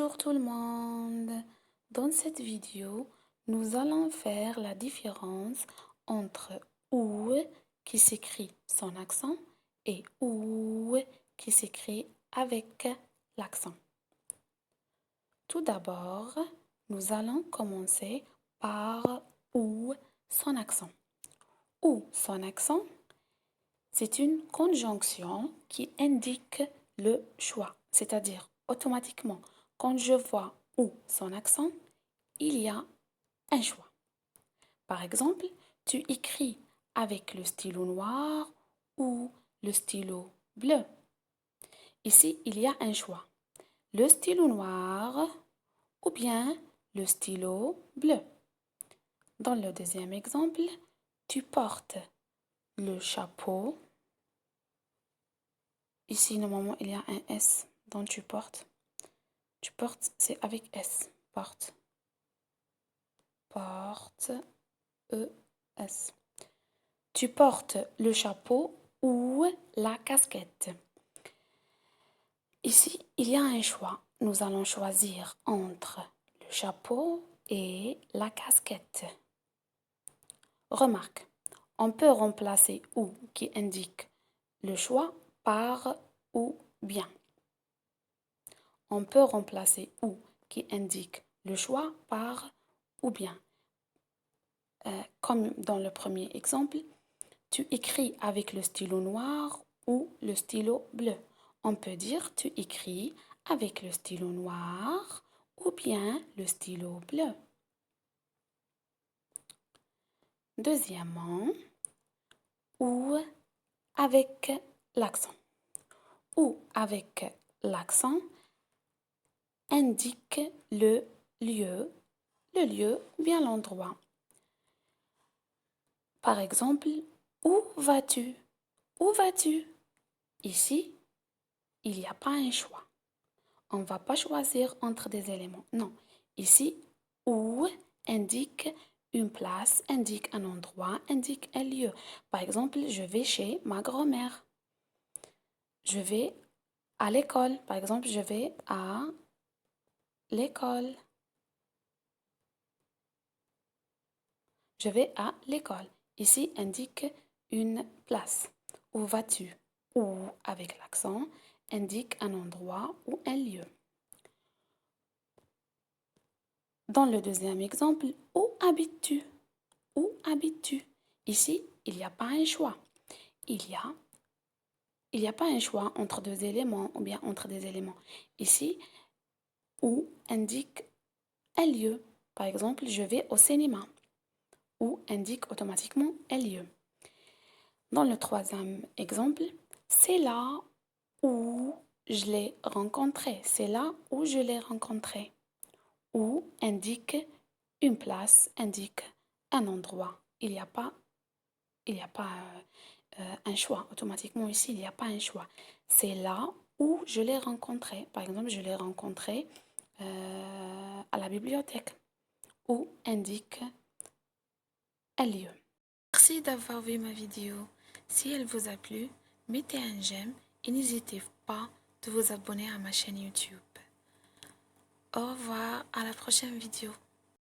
Bonjour tout le monde. Dans cette vidéo, nous allons faire la différence entre OU qui s'écrit sans accent et OU qui s'écrit avec l'accent. Tout d'abord, nous allons commencer par OU sans accent. OU sans accent, c'est une conjonction qui indique le choix, c'est-à-dire automatiquement, quand je vois OU sans accent, il y a un choix. Par exemple, tu écris avec le stylo noir ou le stylo bleu. Ici, il y a un choix. Le stylo noir ou bien le stylo bleu. Dans le deuxième exemple, tu portes le chapeau. Ici, normalement, il y a un S dont tu portes. Tu portes, c'est avec S. Porte. Porte. E-S. Tu portes le chapeau ou la casquette. Ici, il y a un choix. Nous allons choisir entre le chapeau et la casquette. Remarque, on peut remplacer ou qui indique le choix par ou bien. On peut remplacer ou qui indique le choix par ou bien. Comme dans le premier exemple, tu écris avec le stylo noir ou le stylo bleu. On peut dire tu écris avec le stylo noir ou bien le stylo bleu. Deuxièmement, ou avec l'accent. Ou avec l'accent indique le lieu ou bien l'endroit. Par exemple, où vas-tu? Où vas-tu? Ici, il n'y a pas un choix. On ne va pas choisir entre des éléments. Non. Ici, où indique une place, indique un endroit, indique un lieu. Par exemple, je vais chez ma grand-mère. Je vais à l'école. Par exemple, je vais à l'école. Je vais à l'école. Ici, indique une place. Où vas-tu? Ou, avec l'accent, indique un endroit ou un lieu. Dans le deuxième exemple, où habites-tu? Où habites-tu? Ici, il n'y a pas un choix. Il n'y a pas un choix entre deux éléments ou bien entre des éléments. Ici, où indique un lieu. Par exemple, je vais au cinéma. Où indique automatiquement un lieu. Dans le troisième exemple, c'est là où je l'ai rencontré. C'est là où je l'ai rencontré. Où indique une place, indique un endroit. Il n'y a pas un choix. Automatiquement ici, il n'y a pas un choix. C'est là où je l'ai rencontré. Par exemple, je l'ai rencontré à la bibliothèque. Où indique un lieu. Merci d'avoir vu ma vidéo. Si elle vous a plu, mettez un j'aime et n'hésitez pas de vous abonner à ma chaîne YouTube. Au revoir, à la prochaine vidéo.